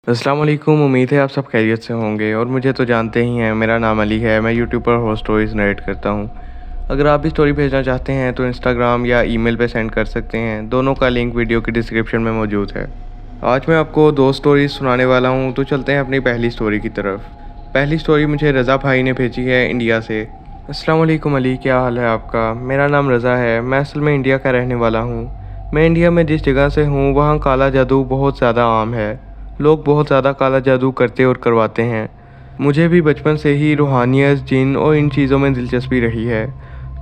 अस्सलाम वालेकुम। उम्मीद है आप सब खैरियत से होंगे और मुझे तो जानते ही हैं, मेरा नाम अली है। मैं यूट्यूब पर हॉरर स्टोरीज़ नरेट करता हूँ। अगर आप भी स्टोरी भेजना चाहते हैं तो इंस्टाग्राम या ईमेल पे सेंड कर सकते हैं। दोनों का लिंक वीडियो की डिस्क्रिप्शन में मौजूद है। आज मैं आपको दो स्टोरीज सुनाने वाला हूँ, तो चलते हैं अपनी पहली स्टोरी की तरफ। पहली स्टोरी मुझे रज़ा भाई ने भेजी है इंडिया से। अस्सलाम वालेकुम अली, क्या हाल है आपका? मेरा नाम रज़ा है। मैं असल में इंडिया का रहने वाला हूँ। मैं इंडिया में जिस जगह से हूँ वहाँ काला जादू बहुत ज़्यादा आम है। लोग बहुत ज़्यादा काला जादू करते और करवाते हैं। मुझे भी बचपन से ही रूहानियत, जिन और इन चीज़ों में दिलचस्पी रही है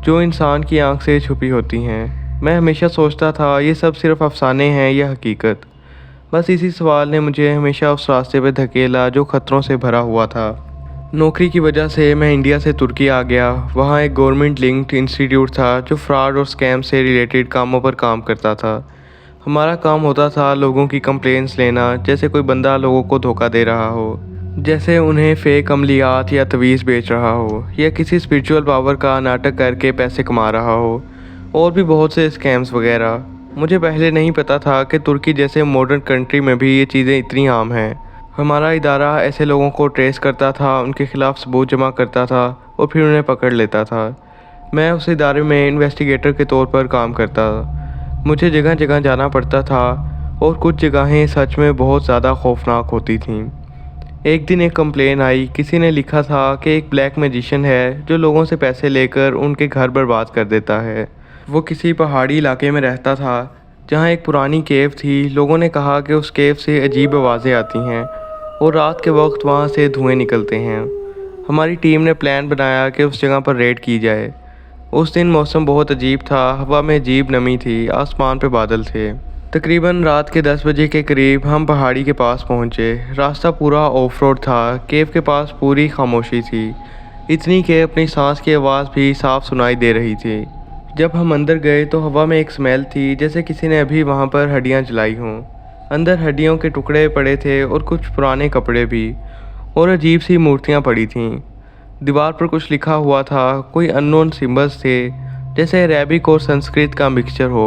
जो इंसान की आंख से छुपी होती हैं। मैं हमेशा सोचता था ये सब सिर्फ अफसाने हैं या हकीकत। बस इसी सवाल ने मुझे हमेशा उस रास्ते पर धकेला जो खतरों से भरा हुआ था। नौकरी की वजह से मैं इंडिया से तुर्की आ गया। वहाँ एक गवर्नमेंट लिंक्ड इंस्टीट्यूट था जो फ्रॉड और स्कैम से रिलेटेड कामों पर काम करता था। हमारा काम होता था लोगों की कंप्लेंट्स लेना, जैसे कोई बंदा लोगों को धोखा दे रहा हो, जैसे उन्हें फेक अमलियात या तवीज़ बेच रहा हो, या किसी स्पिरिचुअल पावर का नाटक करके पैसे कमा रहा हो, और भी बहुत से स्कैम्स वगैरह। मुझे पहले नहीं पता था कि तुर्की जैसे मॉडर्न कंट्री में भी ये चीज़ें इतनी आम हैं। हमारा इदारा ऐसे लोगों को ट्रेस करता था, उनके खिलाफ सबूत जमा करता था और फिर उन्हें पकड़ लेता था। मैं उस इदारे में इन्वेस्टिगेटर के तौर पर काम करता था। मुझे जगह जगह जाना पड़ता था और कुछ जगहें सच में बहुत ज़्यादा खौफनाक होती थीं। एक दिन एक कंप्लेन आई। किसी ने लिखा था कि एक ब्लैक मैजिशियन है जो लोगों से पैसे लेकर उनके घर बर्बाद कर देता है। वो किसी पहाड़ी इलाके में रहता था जहाँ एक पुरानी केव थी। लोगों ने कहा कि उस केव से अजीब आवाज़ें आती हैं और रात के वक्त वहाँ से धुएं निकलते हैं। हमारी टीम ने प्लान बनाया कि उस जगह पर रेड की जाए। उस दिन मौसम बहुत अजीब था। हवा में अजीब नमी थी, आसमान पे बादल थे। तकरीबन रात के 10 बजे के करीब हम पहाड़ी के पास पहुँचे। रास्ता पूरा ऑफ रोड था। केव के पास पूरी खामोशी थी, इतनी कि अपनी सांस की आवाज़ भी साफ सुनाई दे रही थी। जब हम अंदर गए तो हवा में एक स्मेल थी, जैसे किसी ने अभी वहाँ पर हड्डियाँ जलाई हों। अंदर हड्डियों के टुकड़े पड़े थे और कुछ पुराने कपड़े भी, और अजीब सी मूर्तियाँ पड़ी थीं। दीवार पर कुछ लिखा हुआ था, कोई अननोन सिंबल्स थे, जैसे अरेबिक और संस्कृत का मिक्सचर हो।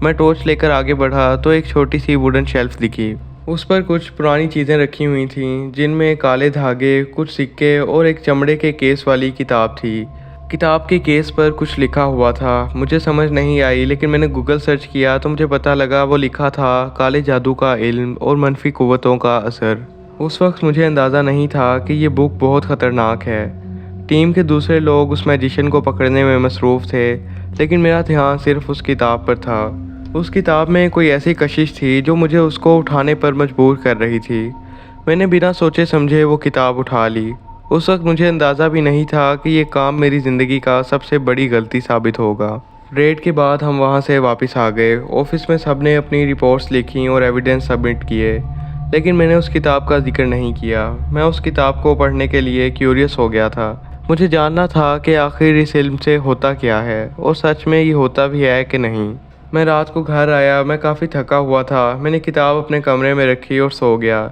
मैं टॉर्च लेकर आगे बढ़ा तो एक छोटी सी वुडन शेल्फ दिखी। उस पर कुछ पुरानी चीज़ें रखी हुई थीं, जिनमें काले धागे, कुछ सिक्के और एक चमड़े के केस वाली किताब थी। किताब के केस पर कुछ लिखा हुआ था। मुझे समझ नहीं आई, लेकिन मैंने गूगल सर्च किया तो मुझे पता लगा वो लिखा था काले जादू का इल्म और मनफी कुव्वतों का असर। उस वक्त मुझे अंदाज़ा नहीं था कि ये बुक बहुत ख़तरनाक है। टीम के दूसरे लोग उस मैजिशियन को पकड़ने में मसरूफ़ थे, लेकिन मेरा ध्यान सिर्फ उस किताब पर था। उस किताब में कोई ऐसी कशिश थी जो मुझे उसको उठाने पर मजबूर कर रही थी। मैंने बिना सोचे समझे वो किताब उठा ली। उस वक्त मुझे अंदाज़ा भी नहीं था कि ये काम मेरी ज़िंदगी का सबसे बड़ी गलती साबित होगा। रेड के बाद हम वहाँ से वापस आ गए। ऑफिस में सबने अपनी रिपोर्ट्स लिखी और एविडेंस सबमिट किए, लेकिन मैंने उस किताब का जिक्र नहीं किया। मैं उस किताब को पढ़ने के लिए क्यूरियस हो गया था। मुझे जानना था कि आखिर इस इल्म से होता क्या है और सच में ये होता भी है कि नहीं। मैं रात को घर आया, मैं काफ़ी थका हुआ था। मैंने किताब अपने कमरे में रखी और सो गया।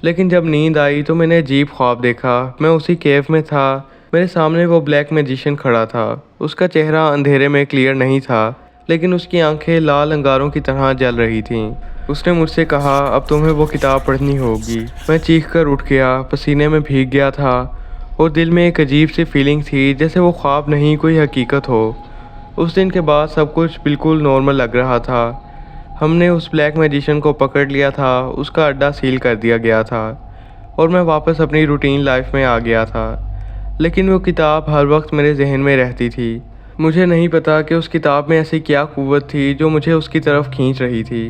लेकिन जब नींद आई तो मैंने अजीब ख्वाब देखा। मैं उसी केव में था। मेरे सामने वो ब्लैक मैजिशियन खड़ा था। उसका चेहरा अंधेरे में क्लियर नहीं था, लेकिन उसकी आंखें लाल अंगारों की तरह जल रही थीं। उसने मुझसे कहा, अब तुम्हें वो किताब पढ़नी होगी। मैं चीख कर उठ गया, पसीने में भीग गया था और दिल में एक अजीब सी फीलिंग थी, जैसे वो ख्वाब नहीं कोई हकीकत हो। उस दिन के बाद सब कुछ बिल्कुल नॉर्मल लग रहा था। हमने उस ब्लैक मैजिशियन को पकड़ लिया था, उसका अड्डा सील कर दिया गया था और मैं वापस अपनी रूटीन लाइफ में आ गया था। लेकिन वो किताब हर वक्त मेरे जहन में रहती थी। मुझे नहीं पता कि उस किताब में ऐसी क्या क़ुव्वत थी जो मुझे उसकी तरफ खींच रही थी,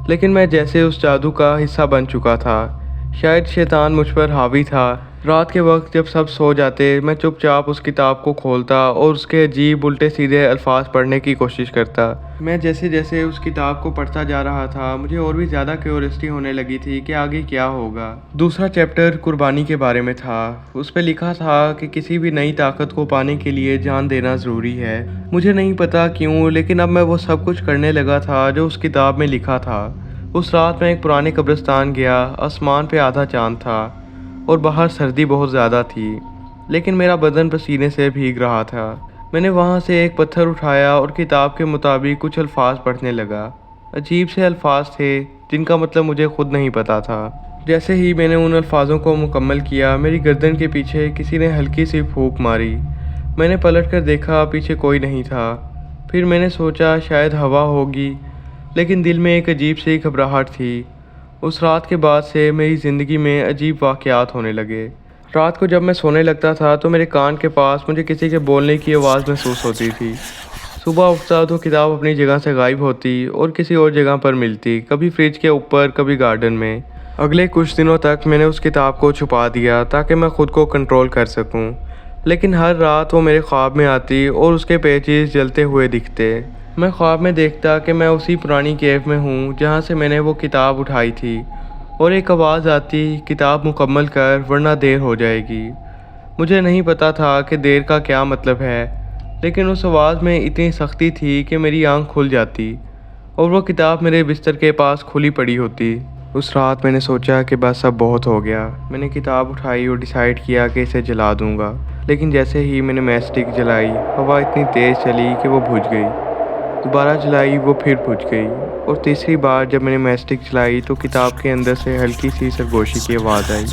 लेकिन मैं जैसे उस जादू का हिस्सा बन चुका था। शायद शैतान मुझ पर हावी था। रात के वक्त जब सब सो जाते, मैं चुपचाप उस किताब को खोलता और उसके अजीब उल्टे सीधे अल्फाज पढ़ने की कोशिश करता। मैं जैसे जैसे उस किताब को पढ़ता जा रहा था, मुझे और भी ज़्यादा क्यूरियोसिटी होने लगी थी कि आगे क्या होगा। दूसरा चैप्टर कुर्बानी के बारे में था। उस पर लिखा था कि किसी भी नई ताकत को पाने के लिए जान देना ज़रूरी है। मुझे नहीं पता क्यों, लेकिन अब मैं वो सब कुछ करने लगा था जो उस किताब में लिखा था। उस रात मैं एक पुराने कब्रिस्तान गया। आसमान पे आधा चांद था और बाहर सर्दी बहुत ज़्यादा थी, लेकिन मेरा बदन पसीने से भीग रहा था। मैंने वहाँ से एक पत्थर उठाया और किताब के मुताबिक कुछ अल्फाज पढ़ने लगा। अजीब से अल्फाज थे जिनका मतलब मुझे खुद नहीं पता था। जैसे ही मैंने उन अल्फाजों को मुकम्मल किया, मेरी गर्दन के पीछे किसी ने हल्की सी फूंक मारी। मैंने पलट कर देखा, पीछे कोई नहीं था। फिर मैंने सोचा शायद हवा होगी, लेकिन दिल में एक अजीब सी घबराहट थी। उस रात के बाद से मेरी ज़िंदगी में अजीब वाक़यात होने लगे। रात को जब मैं सोने लगता था तो मेरे कान के पास मुझे किसी के बोलने की आवाज़ महसूस होती थी। सुबह उठता तो किताब अपनी जगह से गायब होती और किसी और जगह पर मिलती, कभी फ्रिज के ऊपर, कभी गार्डन में। अगले कुछ दिनों तक मैंने उस किताब को छुपा दिया ताकि मैं ख़ुद को कंट्रोल कर सकूं। लेकिन हर रात वो मेरे ख्वाब में आती और उसके पेजेस जलते हुए दिखते। मैं ख्वाब में देखता कि मैं उसी पुरानी केव में हूँ जहाँ से मैंने वो किताब उठाई थी, और एक आवाज़ आती, किताब मुकम्मल कर वरना देर हो जाएगी। मुझे नहीं पता था कि देर का क्या मतलब है, लेकिन उस आवाज़ में इतनी सख्ती थी कि मेरी आंख खुल जाती और वो किताब मेरे बिस्तर के पास खुली पड़ी होती। उस रात मैंने सोचा कि बस अब बहुत हो गया। मैंने किताब उठाई और डिसाइड किया कि इसे जला दूंगा। लेकिन जैसे ही मैंने मैच स्टिक जलाई, हवा इतनी तेज़ चली कि वो बुझ गई। दोबारा जलाई, वो फिर बुझ गई, और तीसरी बार जब मैंने मैच स्टिक जलाई तो किताब के अंदर से हल्की सी सरगोशी की आवाज़ आई,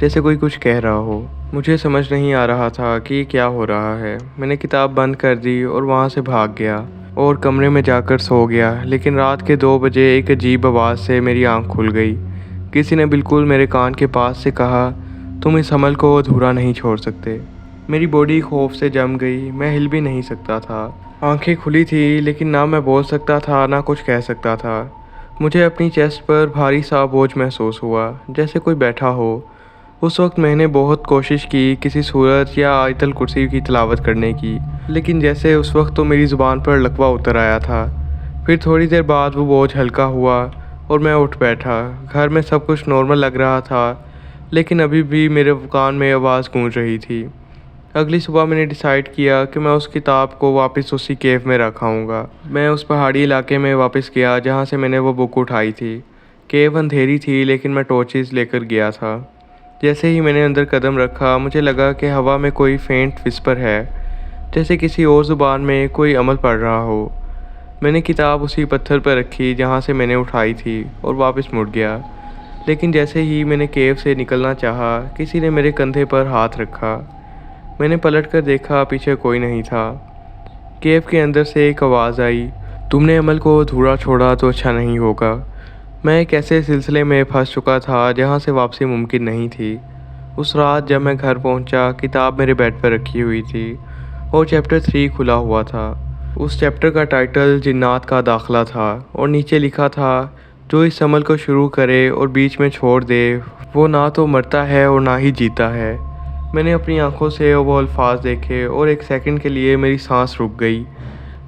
जैसे कोई कुछ कह रहा हो। मुझे समझ नहीं आ रहा था कि ये क्या हो रहा है। मैंने किताब बंद कर दी और वहाँ से भाग गया और कमरे में जाकर सो गया। लेकिन रात के 2 बजे एक अजीब आवाज़ से मेरी आंख खुल गई। किसी ने बिल्कुल मेरे कान के पास से कहा, तुम इस अमल को अधूरा नहीं छोड़ सकते। मेरी बॉडी खौफ से जम गई, मैं हिल भी नहीं सकता था। आंखें खुली थी लेकिन ना मैं बोल सकता था ना कुछ कह सकता था। मुझे अपनी चेस्ट पर भारी सा बोझ महसूस हुआ, जैसे कोई बैठा हो। उस वक्त मैंने बहुत कोशिश की किसी सूरत या आयतल कुर्सी की तिलावत करने की, लेकिन जैसे उस वक्त तो मेरी ज़ुबान पर लकवा उतर आया था। फिर थोड़ी देर बाद वो बोझ हल्का हुआ और मैं उठ बैठा। घर में सब कुछ नॉर्मल लग रहा था, लेकिन अभी भी मेरे कान में आवाज़ गूंज रही थी। अगली सुबह मैंने डिसाइड किया कि मैं उस किताब को वापस उसी केव में रखाऊंगा। मैं उस पहाड़ी इलाके में वापस गया जहाँ से मैंने वो बुक उठाई थी। केव अंधेरी थी लेकिन मैं टॉर्चेस लेकर गया था। जैसे ही मैंने अंदर कदम रखा, मुझे लगा कि हवा में कोई फेंट विस्पर है, जैसे किसी और ज़ुबान में कोई अमल पढ़ रहा हो। मैंने किताब उसी पत्थर पर रखी जहाँ से मैंने उठाई थी और वापस मुड़ गया। लेकिन जैसे ही मैंने केव से निकलना चाहा, किसी ने मेरे कंधे पर हाथ रखा। मैंने पलटकर देखा, पीछे कोई नहीं था। केव के अंदर से एक आवाज़ आई, तुमने अमल को अधूरा छोड़ा तो अच्छा नहीं होगा। मैं एक ऐसे सिलसिले में फंस चुका था जहाँ से वापसी मुमकिन नहीं थी। उस रात जब मैं घर पहुँचा, किताब मेरे बेड पर रखी हुई थी और चैप्टर 3 खुला हुआ था। उस चैप्टर का टाइटल जिन्नात का दाखिला था और नीचे लिखा था, जो इस अमल को शुरू करे और बीच में छोड़ दे, वो ना तो मरता है और ना ही जीता है। मैंने अपनी आंखों से वो अल्फाज देखे और एक सेकंड के लिए मेरी सांस रुक गई।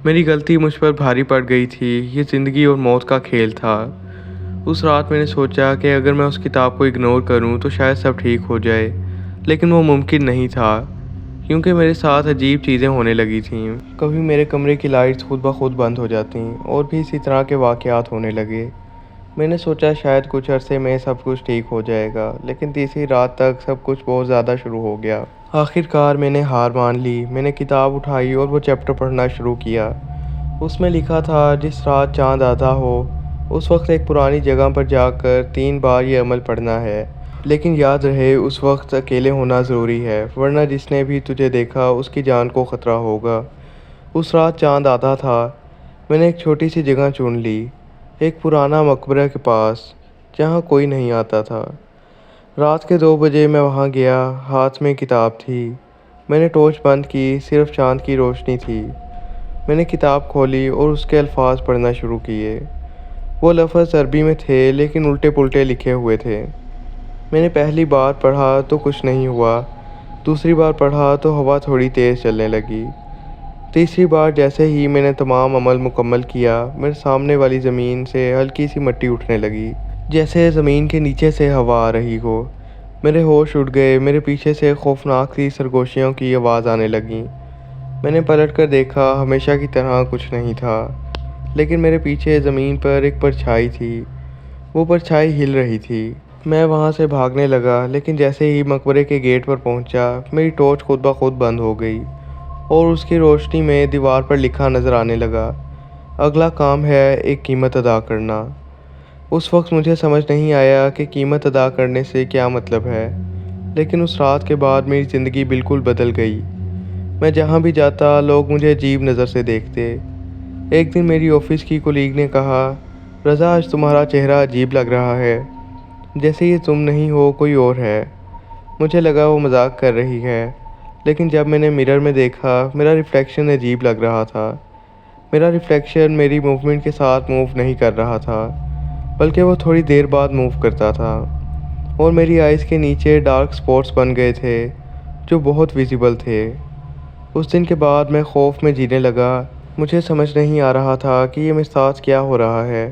मेरी गलती मुझ पर भारी पड़ गई थी। ये ज़िंदगी और मौत का खेल था। उस रात मैंने सोचा कि अगर मैं उस किताब को इग्नोर करूं तो शायद सब ठीक हो जाए, लेकिन वो मुमकिन नहीं था, क्योंकि मेरे साथ अजीब चीज़ें होने लगी थीं। कभी मेरे कमरे की लाइट्स खुद ब खुद बंद हो जातीं और भी इसी तरह के वाक़यात होने लगे। मैंने सोचा शायद कुछ अरसे में सब कुछ ठीक हो जाएगा, लेकिन तीसरी रात तक सब कुछ बहुत ज़्यादा शुरू हो गया। आखिरकार मैंने हार मान ली। मैंने किताब उठाई और वो चैप्टर पढ़ना शुरू किया। उसमें लिखा था, जिस रात चाँद आता हो उस वक्त एक पुरानी जगह पर जाकर 3 बार ये अमल पढ़ना है, लेकिन याद रहे उस वक्त अकेले होना ज़रूरी है, वरना जिसने भी तुझे देखा उसकी जान को ख़तरा होगा। उस रात चाँद आता था। मैंने एक छोटी सी जगह चुन ली, एक पुराना मकबरा के पास, जहाँ कोई नहीं आता था। रात के 2 बजे मैं वहाँ गया। हाथ में किताब थी। मैंने टॉर्च बंद की, सिर्फ चाँद की रोशनी थी। मैंने किताब खोली और उसके अल्फाज पढ़ना शुरू किए। वो लफ्ज़ अरबी में थे लेकिन उल्टे पुल्टे लिखे हुए थे। मैंने पहली बार पढ़ा तो कुछ नहीं हुआ। दूसरी बार पढ़ा तो हवा थोड़ी तेज़ चलने लगी। तीसरी बार जैसे ही मैंने तमाम अमल मुकम्मल किया, मेरे सामने वाली ज़मीन से हल्की सी मिट्टी उठने लगी, जैसे ज़मीन के नीचे से हवा आ रही हो। मेरे होश उड़ गए। मेरे पीछे से खौफनाक सी सरगोशियों की आवाज़ आने लगी। मैंने पलट कर देखा, हमेशा की तरह कुछ नहीं था, लेकिन मेरे पीछे ज़मीन पर एक परछाई थी। वो परछाई हिल रही थी। मैं वहाँ से भागने लगा, लेकिन जैसे ही मकबरे के गेट पर पहुँचा, मेरी टॉर्च खुद ब खुद बंद हो गई और उसकी रोशनी में दीवार पर लिखा नज़र आने लगा, अगला काम है एक कीमत अदा करना। उस वक्त मुझे समझ नहीं आया कि कीमत अदा करने से क्या मतलब है, लेकिन उस रात के बाद मेरी ज़िंदगी बिल्कुल बदल गई। मैं जहाँ भी जाता लोग मुझे अजीब नज़र से देखते। एक दिन मेरी ऑफिस की कोलीग ने कहा, रज़ा आज तुम्हारा चेहरा अजीब लग रहा है, जैसे ये तुम नहीं हो कोई और है। मुझे लगा वो मजाक कर रही है, लेकिन जब मैंने मिरर में देखा मेरा रिफ्लेक्शन अजीब लग रहा था। मेरा रिफ्लेक्शन मेरी मूवमेंट के साथ मूव नहीं कर रहा था, बल्कि वो थोड़ी देर बाद मूव करता था और मेरी आइज़ के नीचे डार्क स्पॉट्स बन गए थे जो बहुत विजिबल थे। उस दिन के बाद मैं खौफ में जीने लगा। मुझे समझ नहीं आ रहा था कि ये मेरे साथ क्या हो रहा है।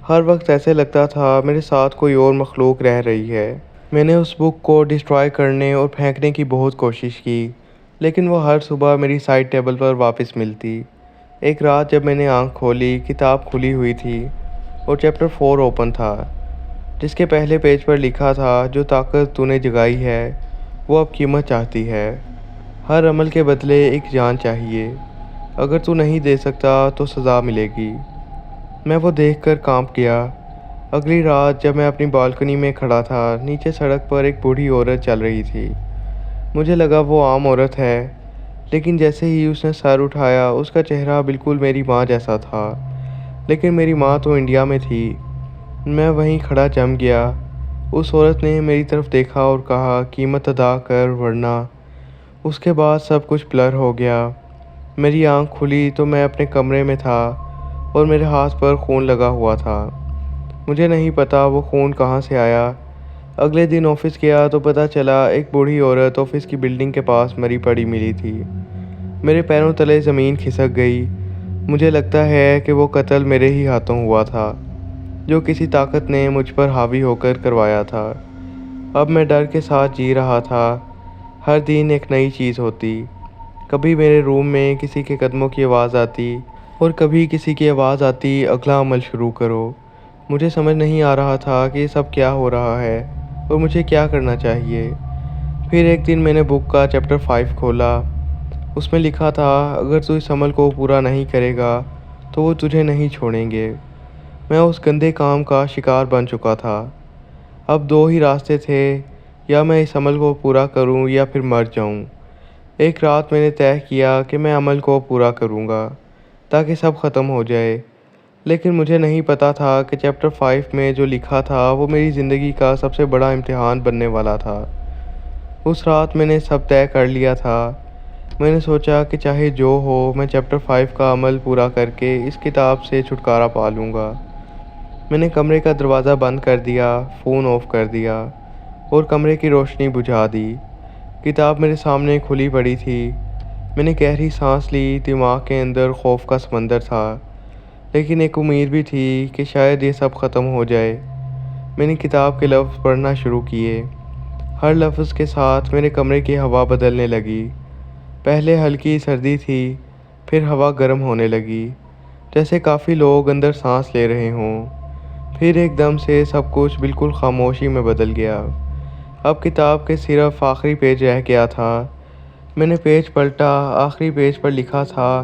हर वक्त ऐसे लगता था मेरे साथ कोई और मखलूक रह रही है। मैंने उस बुक को डिस्ट्रॉय करने और फेंकने की बहुत कोशिश की, लेकिन वो हर सुबह मेरी साइड टेबल पर वापस मिलती। एक रात जब मैंने आंख खोली, किताब खुली हुई थी और चैप्टर 4 ओपन था, जिसके पहले पेज पर लिखा था, जो ताकत तूने जगाई है वो अब कीमत चाहती है। हर अमल के बदले एक जान चाहिए। अगर तू नहीं दे सकता तो सज़ा मिलेगी। मैं वो देखकर कांप गया। अगली रात जब मैं अपनी बालकनी में खड़ा था, नीचे सड़क पर एक बूढ़ी औरत चल रही थी। मुझे लगा वो आम औरत है, लेकिन जैसे ही उसने सर उठाया उसका चेहरा बिल्कुल मेरी माँ जैसा था। लेकिन मेरी माँ तो इंडिया में थी। मैं वहीं खड़ा जम गया। उस औरत ने मेरी तरफ देखा और कहा, कीमत अदा कर वरना। उसके बाद सब कुछ ब्लर हो गया। मेरी आंख खुली तो मैं अपने कमरे में था और मेरे हाथ पर खून लगा हुआ था। मुझे नहीं पता वो खून कहाँ से आया। अगले दिन ऑफिस गया तो पता चला एक बूढ़ी औरत ऑफिस की बिल्डिंग के पास मरी पड़ी मिली थी। मेरे पैरों तले ज़मीन खिसक गई। मुझे लगता है कि वो कत्ल मेरे ही हाथों हुआ था, जो किसी ताकत ने मुझ पर हावी होकर करवाया था। अब मैं डर के साथ जी रहा था। हर दिन एक नई चीज़ होती। कभी मेरे रूम में किसी के कदमों की आवाज़ आती और कभी किसी की आवाज़ आती, अगला अमल शुरू करो। मुझे समझ नहीं आ रहा था कि ये सब क्या हो रहा है और मुझे क्या करना चाहिए। फिर एक दिन मैंने बुक का चैप्टर 5 खोला। उसमें लिखा था, अगर तू इस अमल को पूरा नहीं करेगा तो वो तुझे नहीं छोड़ेंगे। मैं उस गंदे काम का शिकार बन चुका था। अब दो ही रास्ते थे, या मैं इस अमल को पूरा करूं या फिर मर जाऊं। एक रात मैंने तय किया कि मैं अमल को पूरा करूंगा ताकि सब ख़त्म हो जाए। लेकिन मुझे नहीं पता था कि चैप्टर 5 में जो लिखा था वो मेरी ज़िंदगी का सबसे बड़ा इम्तिहान बनने वाला था। उस रात मैंने सब तय कर लिया था। मैंने सोचा कि चाहे जो हो, मैं चैप्टर 5 का अमल पूरा करके इस किताब से छुटकारा पा लूँगा। मैंने कमरे का दरवाज़ा बंद कर दिया, फ़ोन ऑफ कर दिया और कमरे की रोशनी बुझा दी। किताब मेरे सामने खुली पड़ी थी। मैंने गहरी सांस ली। दिमाग के अंदर खौफ का समंदर था, लेकिन एक उम्मीद भी थी कि शायद ये सब ख़त्म हो जाए। मैंने किताब के लफ्ज़ पढ़ना शुरू किए। हर लफ्ज़ के साथ मेरे कमरे की हवा बदलने लगी। पहले हल्की सर्दी थी, फिर हवा गर्म होने लगी, जैसे काफ़ी लोग अंदर सांस ले रहे हों। फिर एकदम से सब कुछ बिल्कुल खामोशी में बदल गया। अब किताब के सिर्फ आखिरी पेज रह गया था। मैंने पेज पलटा। आखिरी पेज पर लिखा था,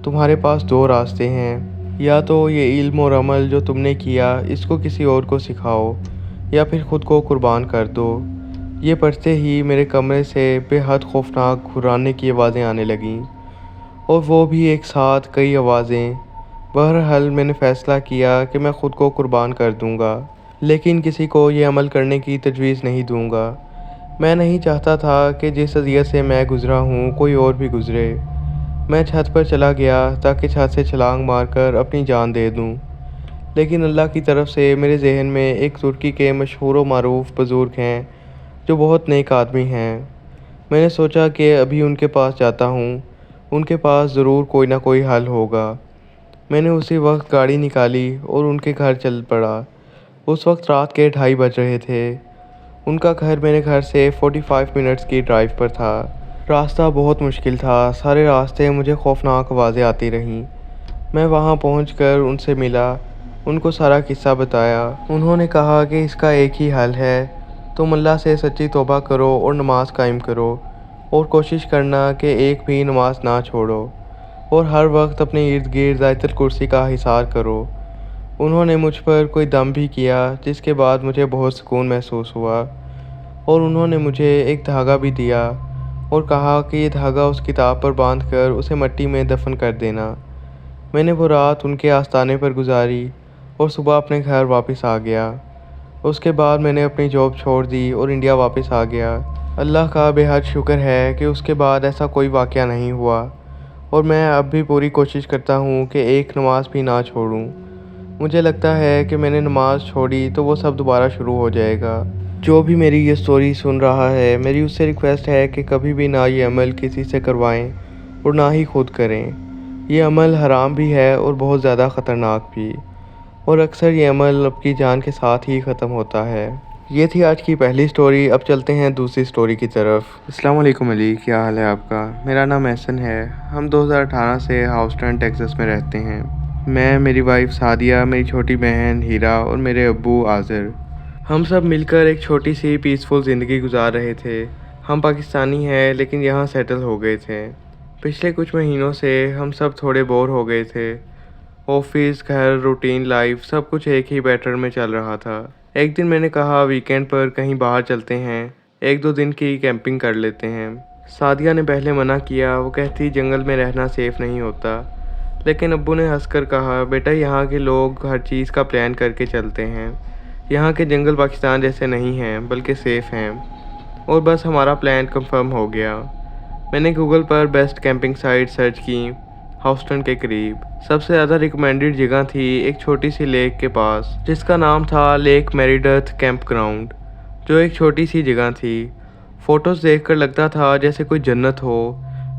तुम्हारे पास दो रास्ते हैं, या तो ये इल्म और अमल जो तुमने किया इसको किसी और को सिखाओ, या फिर ख़ुद को कुर्बान कर दो। ये पढ़ते ही मेरे कमरे से बेहद खौफनाक घुर्राने की आवाज़ें आने लगीं, और वो भी एक साथ कई आवाज़ें। बहरहाल मैंने फ़ैसला किया कि मैं ख़ुद को कुर्बान कर दूँगा, लेकिन किसी को ये अमल करने की तजवीज़ नहीं दूँगा। मैं नहीं चाहता था कि जिस अज़ियत से मैं गुज़रा हूँ कोई और भी गुज़रे। मैं छत पर चला गया ताकि छत से छलांग मारकर अपनी जान दे दूँ, लेकिन अल्लाह की तरफ से मेरे जहन में एक तुर्की के मशहूर व मारूफ बुज़ुर्ग हैं जो बहुत नेक आदमी हैं। मैंने सोचा कि अभी उनके पास जाता हूँ, उनके पास ज़रूर कोई ना कोई हल होगा। मैंने उसी वक्त गाड़ी निकाली और उनके घर चल पड़ा। उस वक्त रात के 2:30 बज रहे थे। उनका घर मेरे घर से 45 मिनट्स की ड्राइव पर था। रास्ता बहुत मुश्किल था। सारे रास्ते मुझे खौफनाक आवाज़ें आती रहीं। मैं वहां पहुंचकर उनसे मिला, उनको सारा किस्सा बताया। उन्होंने कहा कि इसका एक ही हल है, तुम अल्लाह से सच्ची तौबा करो और नमाज कायम करो, और कोशिश करना कि एक भी नमाज ना छोड़ो, और हर वक्त अपने इर्द गिर्द आयतुल कुर्सी का हिसार करो। उन्होंने मुझ पर कोई दम भी किया, जिसके बाद मुझे बहुत सुकून महसूस हुआ। और उन्होंने मुझे एक धागा भी दिया और कहा कि ये धागा उस किताब पर बांध कर उसे मिट्टी में दफन कर देना। मैंने वो रात उनके आस्ताने पर गुजारी और सुबह अपने घर वापस आ गया। उसके बाद मैंने अपनी जॉब छोड़ दी और इंडिया वापस आ गया। अल्लाह का बेहद शुक्र है कि उसके बाद ऐसा कोई वाक़या नहीं हुआ और मैं अब भी पूरी कोशिश करता हूँ कि एक नमाज़ भी ना छोड़ूँ। मुझे लगता है कि मैंने नमाज़ छोड़ी तो वो सब दोबारा शुरू हो जाएगा। जो भी मेरी ये स्टोरी सुन रहा है, मेरी उससे रिक्वेस्ट है कि कभी भी ना ये अमल किसी से करवाएं और ना ही खुद करें। ये अमल हराम भी है और बहुत ज़्यादा ख़तरनाक भी, और अक्सर ये अमल आपकी जान के साथ ही ख़त्म होता है। ये थी आज की पहली स्टोरी। अब चलते हैं दूसरी स्टोरी की तरफ। अस्सलाम वालेकुम अली, क्या हाल है आपका? मेरा नाम एहसन है। हम 2018 से हाउस्टन टेक्सास में रहते हैं। मैं, मेरी वाइफ सादिया, मेरी छोटी बहन हीरा और मेरे अब्बू आज़र। हम सब मिलकर एक छोटी सी पीसफुल ज़िंदगी गुजार रहे थे। हम पाकिस्तानी हैं लेकिन यहाँ सेटल हो गए थे। पिछले कुछ महीनों से हम सब थोड़े बोर हो गए थे। ऑफिस, घर, रूटीन लाइफ सब कुछ एक ही पैटर्न में चल रहा था। एक दिन मैंने कहा वीकेंड पर कहीं बाहर चलते हैं, 1-2 दिन की कैंपिंग कर लेते हैं। सादिया ने पहले मना किया, वो कहती जंगल में रहना सेफ़ नहीं होता। लेकिन अब्बू ने हंसकर कहा, बेटा यहाँ के लोग हर चीज़ का प्लान करके चलते हैं। यहाँ के जंगल पाकिस्तान जैसे नहीं हैं बल्कि सेफ़ हैं। और बस हमारा प्लान कंफर्म हो गया। मैंने गूगल पर बेस्ट कैंपिंग साइट सर्च की। हाउस्टन के करीब सबसे ज़्यादा रिकमेंडेड जगह थी एक छोटी सी लेक के पास, जिसका नाम था लेक मेरिडथ कैंप ग्राउंड, जो एक छोटी सी जगह थी। फ़ोटोज़ देखकर लगता था जैसे कोई जन्नत हो,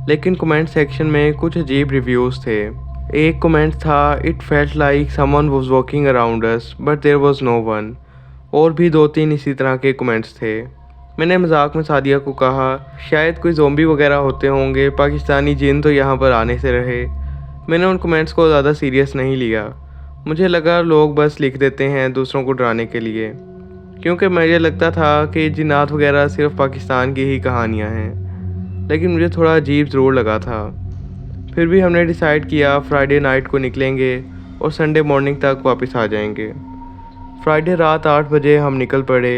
लेकिन कमेंट सेक्शन में कुछ अजीब रिव्यूज़ थे। एक कमेंट था, it felt like someone was walking around us but there was no one. और भी 2-3 इसी तरह के कमेंट्स थे। मैंने मजाक में सादिया को कहा, शायद कोई ज़ोंबी वगैरह होते होंगे, पाकिस्तानी जिन तो यहाँ पर आने से रहे। मैंने उन कमेंट्स को ज़्यादा सीरियस नहीं लिया। मुझे लगा लोग बस लिख देते हैं दूसरों को डराने के लिए, क्योंकि मुझे लगता था कि जिन्नात वगैरह सिर्फ पाकिस्तान की ही कहानियाँ हैं। लेकिन मुझे थोड़ा अजीब ज़रूर लगा था। फिर भी हमने डिसाइड किया फ्राइडे नाइट को निकलेंगे और संडे मॉर्निंग तक वापस आ जाएंगे। फ्राइडे रात 8 बजे हम निकल पड़े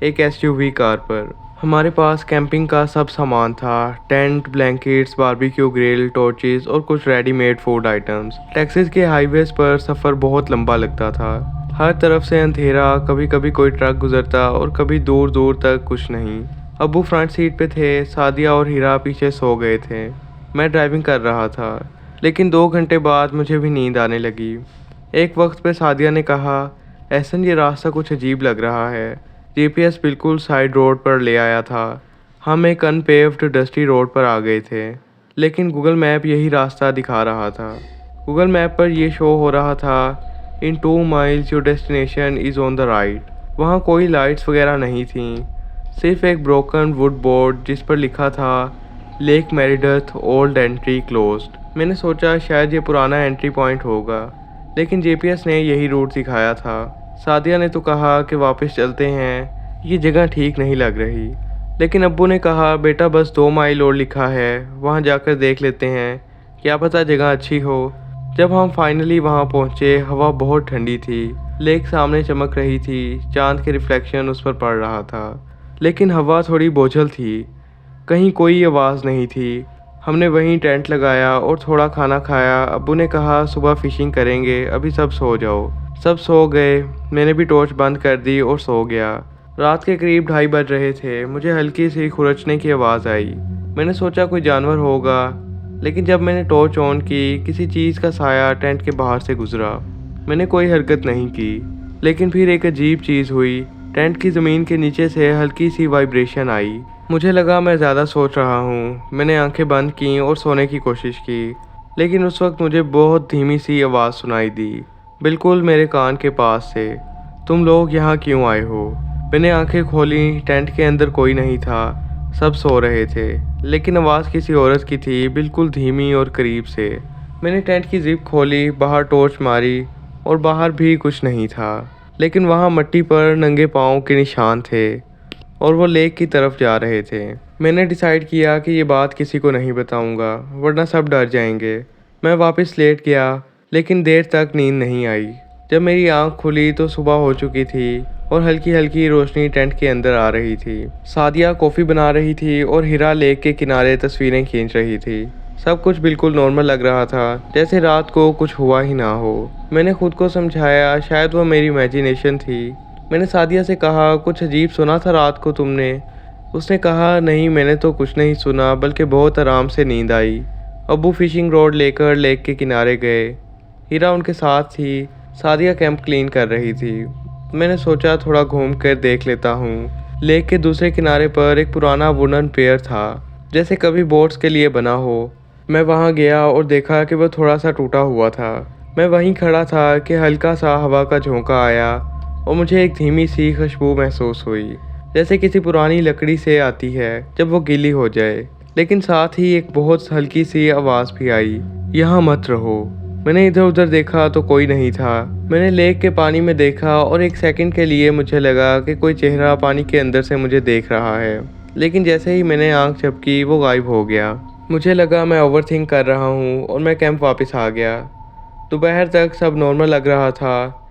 एक एसयूवी कार पर। हमारे पास कैंपिंग का सब सामान था, tent, blankets, barbecue grill, torches और कुछ रेडीमेड फूड आइटम्स। टेक्सास के हाईवेज पर सफ़र बहुत लंबा लगता था। हर तरफ से अंधेरा, कभी कभी कोई ट्रक गुजरता और कभी दूर दूर तक कुछ नहीं। अब्बू फ्रंट सीट पे थे, सादिया और हीरा पीछे सो गए थे। मैं ड्राइविंग कर रहा था, लेकिन 2 घंटे बाद मुझे भी नींद आने लगी। एक वक्त पे सादिया ने कहा, एहसन ये रास्ता कुछ अजीब लग रहा है। जीपीएस बिल्कुल साइड रोड पर ले आया था। हम एक अनपेव्ड डस्टी रोड पर आ गए थे, लेकिन गूगल मैप यही रास्ता दिखा रहा था। गूगल मैप पर यह शो हो रहा था, इन 2 miles your destination is on the right. वहाँ कोई लाइट्स वगैरह नहीं थी, सिर्फ एक ब्रोकन वुड बोर्ड जिस पर लिखा था लेक मेरिडथ ओल्ड एंट्री क्लोज्ड। मैंने सोचा शायद ये पुराना एंट्री पॉइंट होगा, लेकिन जीपीएस ने यही रूट दिखाया था। सादिया ने तो कहा कि वापस चलते हैं, ये जगह ठीक नहीं लग रही। लेकिन अब्बू ने कहा, बेटा बस 2 माइल और लिखा है, वहाँ जाकर देख लेते हैं, क्या पता जगह अच्छी हो। जब हम फाइनली वहाँ पहुँचे, हवा बहुत ठंडी थी। लेक सामने चमक रही थी, चांद के रिफ्लेक्शन उस पर पड़ रहा था, लेकिन हवा थोड़ी बोझल थी। कहीं कोई आवाज़ नहीं थी। हमने वहीं टेंट लगाया और थोड़ा खाना खाया। अब्बू ने कहा सुबह फ़िशिंग करेंगे, अभी सब सो जाओ। सब सो गए। मैंने भी टॉर्च बंद कर दी और सो गया। रात के करीब 2:30 बज रहे थे। मुझे हल्की सी खुरचने की आवाज़ आई। मैंने सोचा कोई जानवर होगा, लेकिन जब मैंने टॉर्च ऑन की, किसी चीज़ का साया टेंट के बाहर से गुजरा। मैंने कोई हरकत नहीं की, लेकिन फिर एक अजीब चीज़ हुई। टेंट की ज़मीन के नीचे से हल्की सी वाइब्रेशन आई। मुझे लगा मैं ज़्यादा सोच रहा हूँ। मैंने आंखें बंद की और सोने की कोशिश की, लेकिन उस वक्त मुझे बहुत धीमी सी आवाज़ सुनाई दी, बिल्कुल मेरे कान के पास से, तुम लोग यहाँ क्यों आए हो? मैंने आंखें खोली। टेंट के अंदर कोई नहीं था, सब सो रहे थे, लेकिन आवाज़ किसी औरत की थी, बिल्कुल धीमी और करीब से। मैंने टेंट की जिप खोली, बाहर टॉर्च मारी और बाहर भी कुछ नहीं था, लेकिन वहाँ मिट्टी पर नंगे पाँव के निशान थे और वो लेक की तरफ जा रहे थे। मैंने डिसाइड किया कि ये बात किसी को नहीं बताऊंगा, वरना सब डर जाएंगे। मैं वापस लेट गया, लेकिन देर तक नींद नहीं आई। जब मेरी आंख खुली तो सुबह हो चुकी थी और हल्की हल्की रोशनी टेंट के अंदर आ रही थी। सादिया कॉफ़ी बना रही थी और हीरा लेक के किनारे तस्वीरें खींच रही थी। सब कुछ बिल्कुल नॉर्मल लग रहा था, जैसे रात को कुछ हुआ ही ना हो। मैंने खुद को समझाया शायद वो मेरी इमेजिनेशन थी। मैंने सादिया से कहा, कुछ अजीब सुना था रात को तुमने? उसने कहा, नहीं मैंने तो कुछ नहीं सुना, बल्कि बहुत आराम से नींद आई। अब्बू फिशिंग रॉड लेकर लेक के किनारे गए। हीरा उनके साथ थी। सादिया कैंप क्लीन कर रही थी। मैंने सोचा थोड़ा घूम कर देख लेता हूँ। लेक के दूसरे किनारे पर एक पुराना वुडन पियर था, जैसे कभी बोट्स के लिए बना हो। मैं वहाँ गया और देखा कि वह थोड़ा सा टूटा हुआ था। मैं वहीं खड़ा था कि हल्का सा हवा का झोंका आया और मुझे एक धीमी सी खुशबू महसूस हुई, जैसे किसी पुरानी लकड़ी से आती है जब वो गीली हो जाए। लेकिन साथ ही एक बहुत हल्की सी आवाज़ भी आई, यहाँ मत रहो। मैंने इधर उधर देखा तो कोई नहीं था। मैंने लेक के पानी में देखा और एक सेकंड के लिए मुझे लगा कि कोई चेहरा पानी के अंदर से मुझे देख रहा है, लेकिन जैसे ही मैंने आंख झपकी वो गायब हो गया। मुझे लगा मैं ओवरथिंक कर रहा हूँ और मैं कैंप वापस आ गया। दोपहर तक सब नॉर्मल लग रहा था।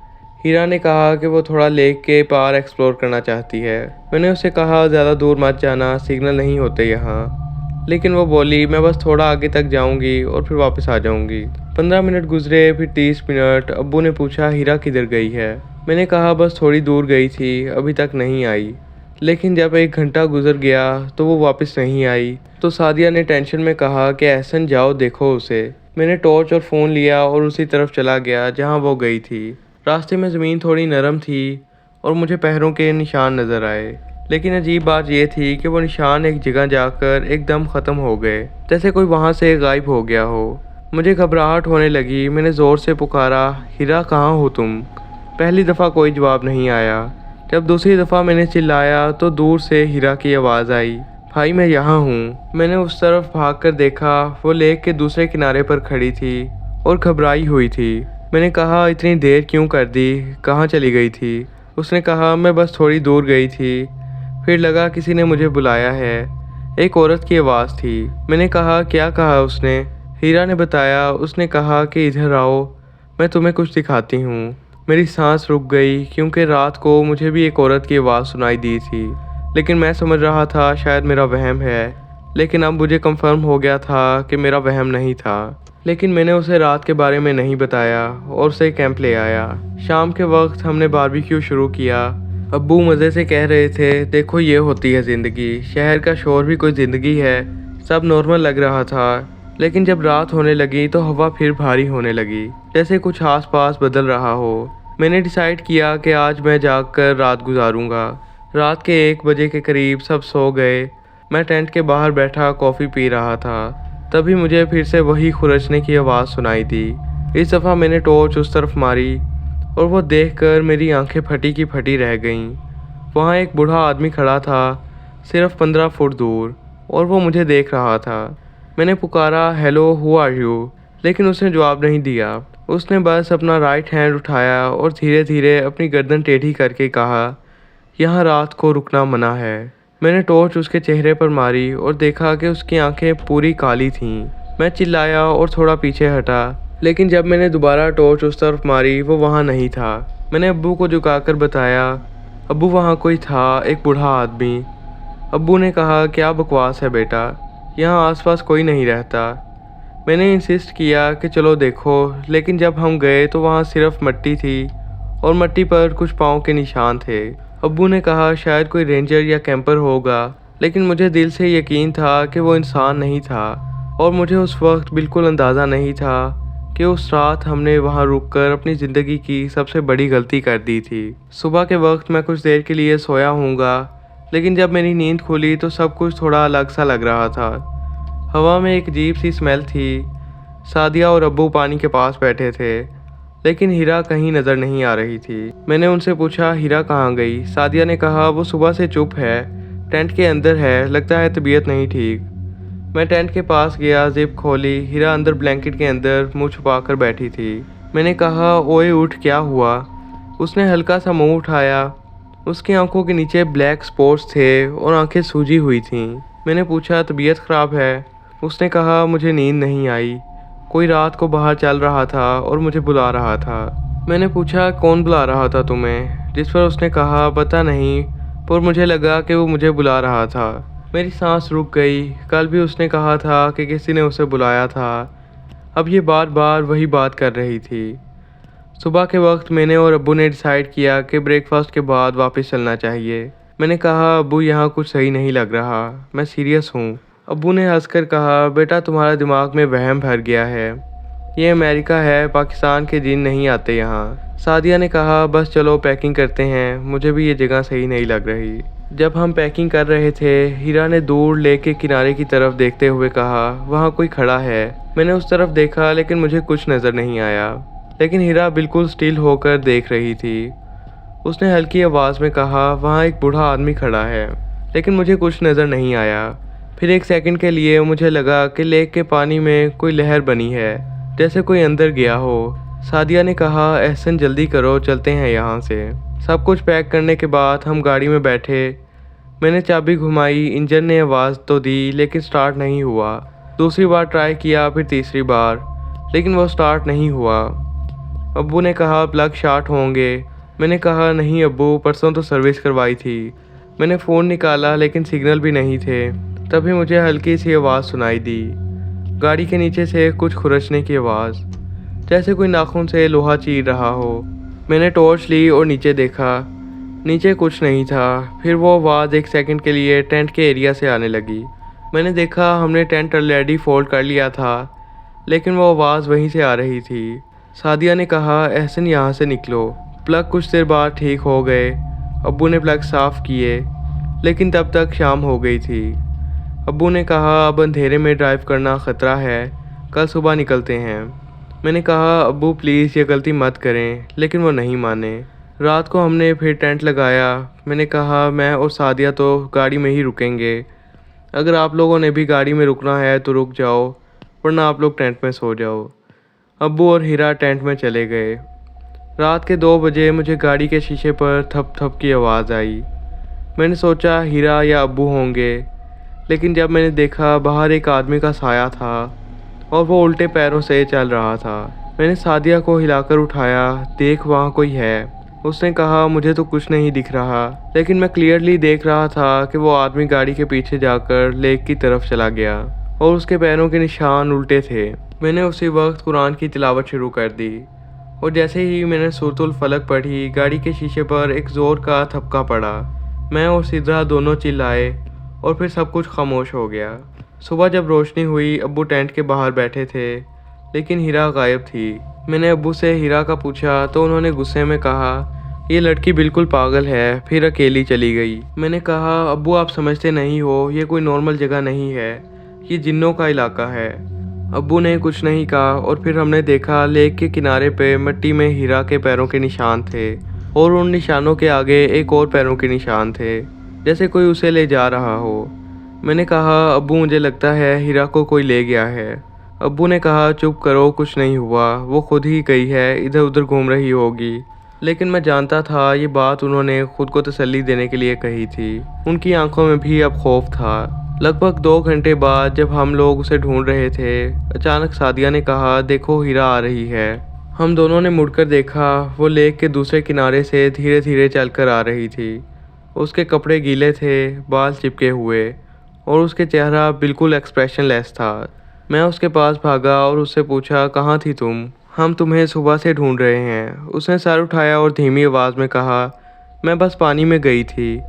हीरा ने कहा कि वो थोड़ा लेक के पार एक्सप्लोर करना चाहती है। मैंने उससे कहा, ज़्यादा दूर मत जाना, सिग्नल नहीं होते यहाँ। लेकिन वो बोली, मैं बस थोड़ा आगे तक जाऊँगी और फिर वापस आ जाऊँगी। 15 मिनट गुजरे, फिर 30 मिनट। अब्बू ने पूछा, हीरा किधर गई है? मैंने कहा, बस थोड़ी दूर गई थी, अभी तक नहीं आई। लेकिन जब 1 घंटा गुजर गया तो वो वापस नहीं आई। तो सादिया ने टेंशन में कहा कि एहसन जाओ देखो उसे। मैंने टॉर्च और फ़ोन लिया और उसी तरफ चला गया जहाँ वो गई थी। रास्ते में ज़मीन थोड़ी नरम थी और मुझे पैरों के निशान नज़र आए। लेकिन अजीब बात यह थी कि वो निशान एक जगह जाकर एकदम ख़त्म हो गए, जैसे कोई वहाँ से गायब हो गया हो। मुझे घबराहट होने लगी। मैंने ज़ोर से पुकारा, हीरा कहाँ हो तुम? पहली दफ़ा कोई जवाब नहीं आया। जब दूसरी दफ़ा मैंने चिल्लाया तो दूर से हीरा की आवाज़ आई, भाई मैं यहाँ हूँ। मैंने उस तरफ भाग कर देखा, वो लेक के दूसरे किनारे पर खड़ी थी और घबराई हुई थी। मैंने कहा, इतनी देर क्यों कर दी, कहाँ चली गई थी? उसने कहा, मैं बस थोड़ी दूर गई थी, फिर लगा किसी ने मुझे बुलाया है। एक औरत की आवाज़ थी। मैंने कहा, क्या कहा उसने? हीरा ने बताया, उसने कहा कि इधर आओ, मैं तुम्हें कुछ दिखाती हूँ। मेरी सांस रुक गई क्योंकि रात को मुझे भी एक औरत की आवाज़ सुनाई दी थी, लेकिन मैं समझ रहा था शायद मेरा वहम है। लेकिन अब मुझे कंफर्म हो गया था कि मेरा वहम नहीं था। लेकिन मैंने उसे रात के बारे में नहीं बताया और उसे कैंप ले आया। शाम के वक्त हमने बारबेक्यू शुरू किया। अब्बू मज़े से कह रहे थे, देखो ये होती है ज़िंदगी, शहर का शोर भी कोई ज़िंदगी है। सब नॉर्मल लग रहा था, लेकिन जब रात होने लगी तो हवा फिर भारी होने लगी, जैसे कुछ आसपास बदल रहा हो। मैंने डिसाइड किया कि आज मैं जागकर रात गुजारूंगा। रात के 1 बजे के करीब सब सो गए। मैं टेंट के बाहर बैठा कॉफ़ी पी रहा था। तभी मुझे फिर से वही खुरचने की आवाज़ सुनाई दी। इस दफ़ा मैंने टॉर्च उस तरफ मारी और वो देखकर मेरी आंखें फटी की फटी रह गईं। वहाँ एक बूढ़ा आदमी खड़ा था, सिर्फ 15 फुट दूर, और वो मुझे देख रहा था। मैंने पुकारा, हेलो हु आर यू? लेकिन उसने जवाब नहीं दिया। उसने बस अपना राइट हैंड उठाया और धीरे धीरे अपनी गर्दन टेढ़ी करके कहा, यहाँ रात को रुकना मना है। मैंने टॉर्च उसके चेहरे पर मारी और देखा कि उसकी आंखें पूरी काली थीं। मैं चिल्लाया और थोड़ा पीछे हटा, लेकिन जब मैंने दोबारा टॉर्च उस तरफ मारी वो वहाँ नहीं था। मैंने अब्बू को झुकाकर बताया, अब्बू वहाँ कोई था, एक बूढ़ा आदमी। अब्बू ने कहा, क्या बकवास है बेटा, यहाँ आसपास कोई नहीं रहता। मैंने इंसिस्ट किया कि चलो देखो, लेकिन जब हम गए तो वहाँ सिर्फ मिट्टी थी और मिट्टी पर कुछ पाँव के निशान थे। अब्बू ने कहा, शायद कोई रेंजर या कैंपर होगा, लेकिन मुझे दिल से यकीन था कि वो इंसान नहीं था। और मुझे उस वक्त बिल्कुल अंदाज़ा नहीं था कि उस रात हमने वहाँ रुककर अपनी ज़िंदगी की सबसे बड़ी गलती कर दी थी। सुबह के वक्त मैं कुछ देर के लिए सोया हूँगा, लेकिन जब मेरी नींद खुली तो सब कुछ थोड़ा अलग सा लग रहा था। हवा में एक अजीब सी स्मेल थी। सादिया और अब्बू पानी के पास बैठे थे, लेकिन हीरा कहीं नज़र नहीं आ रही थी। मैंने उनसे पूछा, हीरा कहाँ गई? सादिया ने कहा, वो सुबह से चुप है, टेंट के अंदर है, लगता है तबीयत नहीं ठीक। मैं टेंट के पास गया, जिप खोली। हीरा अंदर ब्लैंकेट के अंदर मुंह छुपा कर बैठी थी। मैंने कहा, ओए उठ, क्या हुआ? उसने हल्का सा मुंह उठाया। उसकी आंखों के नीचे ब्लैक स्पॉट्स थे और आंखें सूजी हुई थीं। मैंने पूछा, तबीयत ख़राब है? उसने कहा, मुझे नींद नहीं आई, कोई रात को बाहर चल रहा था और मुझे बुला रहा था। मैंने पूछा कौन बुला रहा था तुम्हें, जिस पर उसने कहा पता नहीं, पर मुझे लगा कि वो मुझे बुला रहा था। मेरी सांस रुक गई। कल भी उसने कहा था कि किसी ने उसे बुलाया था। अब ये बार बार वही बात कर रही थी। सुबह के वक्त मैंने और अब्बू ने डिसाइड किया कि ब्रेकफास्ट के बाद वापस चलना चाहिए। मैंने कहा अब्बू यहाँ कुछ सही नहीं लग रहा, मैं सीरियस हूँ। अब्बू ने हंसकर कहा बेटा तुम्हारा दिमाग में वहम भर गया है, ये अमेरिका है, पाकिस्तान के जिन नहीं आते यहाँ। सादिया ने कहा बस चलो पैकिंग करते हैं, मुझे भी ये जगह सही नहीं लग रही। जब हम पैकिंग कर रहे थे हीरा ने दूर लेक के किनारे की तरफ देखते हुए कहा वहाँ कोई खड़ा है। मैंने उस तरफ देखा लेकिन मुझे कुछ नज़र नहीं आया, लेकिन हीरा बिल्कुल स्टिल होकर देख रही थी। उसने हल्की आवाज़ में कहा वहाँ एक बूढ़ा आदमी खड़ा है, लेकिन मुझे कुछ नज़र नहीं आया। फिर एक सेकंड के लिए मुझे लगा कि लेक के पानी में कोई लहर बनी है, जैसे कोई अंदर गया हो। सादिया ने कहा एहसन जल्दी करो, चलते हैं यहाँ से। सब कुछ पैक करने के बाद हम गाड़ी में बैठे। मैंने चाबी घुमाई, इंजन ने आवाज़ तो दी लेकिन स्टार्ट नहीं हुआ। दूसरी बार ट्राई किया, फिर तीसरी बार, लेकिन वो स्टार्ट नहीं हुआ। अब्बू ने कहा प्लग शॉर्ट होंगे। मैंने कहा नहीं अब्बू, परसों तो सर्विस करवाई थी। मैंने फ़ोन निकाला लेकिन सिग्नल भी नहीं थे। तभी मुझे हल्की सी आवाज़ सुनाई दी, गाड़ी के नीचे से कुछ खुरचने की आवाज़, जैसे कोई नाखून से लोहा चीर रहा हो। मैंने टॉर्च ली और नीचे देखा, नीचे कुछ नहीं था। फिर वो आवाज़ एक सेकंड के लिए टेंट के एरिया से आने लगी। मैंने देखा हमने टेंट ऑलरेडी फोल्ड कर लिया था, लेकिन वो आवाज़ वहीं से आ रही थी। सादिया ने कहा एहसन यहाँ से निकलो। प्लग कुछ देर बाद ठीक हो गए। अब्बू ने प्लग साफ़ किए, लेकिन तब तक शाम हो गई थी। अब्बू ने कहा अब अंधेरे में ड्राइव करना ख़तरा है, कल सुबह निकलते हैं। मैंने कहा अब्बू प्लीज़ ये गलती मत करें, लेकिन वो नहीं माने। रात को हमने फिर टेंट लगाया। मैंने कहा मैं और सादिया तो गाड़ी में ही रुकेंगे, अगर आप लोगों ने भी गाड़ी में रुकना है तो रुक जाओ, वरना आप लोग टेंट में सो जाओ। अब्बू और हीरा टेंट में चले गए। रात के 2 बजे मुझे गाड़ी के शीशे पर थप थप की आवाज़ आई। मैंने सोचा हीरा या अब्बू होंगे, लेकिन जब मैंने देखा बाहर एक आदमी का साया था और वो उल्टे पैरों से चल रहा था। मैंने सादिया को हिलाकर उठाया, देख वहाँ कोई है। उसने कहा मुझे तो कुछ नहीं दिख रहा, लेकिन मैं क्लियरली देख रहा था कि वो आदमी गाड़ी के पीछे जाकर लेक की तरफ चला गया और उसके पैरों के निशान उल्टे थे। मैंने उसी वक्त कुरान की तिलावत शुरू कर दी और जैसे ही मैंने सूरतुल फलक पढ़ी, गाड़ी के शीशे पर एक ज़ोर का थपका पड़ा। मैं और सिद्रा दोनों चिल्लाए और फिर सब कुछ खामोश हो गया। सुबह जब रोशनी हुई अब्बू टेंट के बाहर बैठे थे, लेकिन हीरा गायब थी। मैंने अब्बू से हीरा का पूछा तो उन्होंने गुस्से में कहा ये लड़की बिल्कुल पागल है, फिर अकेली चली गई। मैंने कहा अब्बू आप समझते नहीं हो, ये कोई नॉर्मल जगह नहीं है, ये जिन्नों का इलाका है। अब्बू ने कुछ नहीं कहा और फिर हमने देखा लेक के किनारे पे मिट्टी में हीरा के पैरों के निशान थे और उन निशानों के आगे एक और पैरों के निशान थे, जैसे कोई उसे ले जा रहा हो। मैंने कहा अब्बू मुझे लगता है हीरा को कोई ले गया है। अब्बू ने कहा चुप करो, कुछ नहीं हुआ, वो खुद ही गई है, इधर उधर घूम रही होगी। लेकिन मैं जानता था ये बात उन्होंने खुद को तसल्ली देने के लिए कही थी। उनकी आंखों में भी अब खौफ था। लगभग 2 घंटे बाद जब हम लोग उसे ढूंढ रहे थे, अचानक सादिया ने कहा देखो हीरा आ रही है। हम दोनों ने मुड़कर देखा, वो लेक के दूसरे किनारे से धीरे धीरे चलकर आ रही थी। उसके कपड़े गीले थे, बाल चिपके हुए और उसके चेहरा बिल्कुल एक्सप्रेशनलेस था। मैं उसके पास भागा और उससे पूछा कहाँ थी तुम, हम तुम्हें सुबह से ढूंढ रहे हैं। उसने सर उठाया और धीमी आवाज़ में कहा मैं बस पानी में गई थी।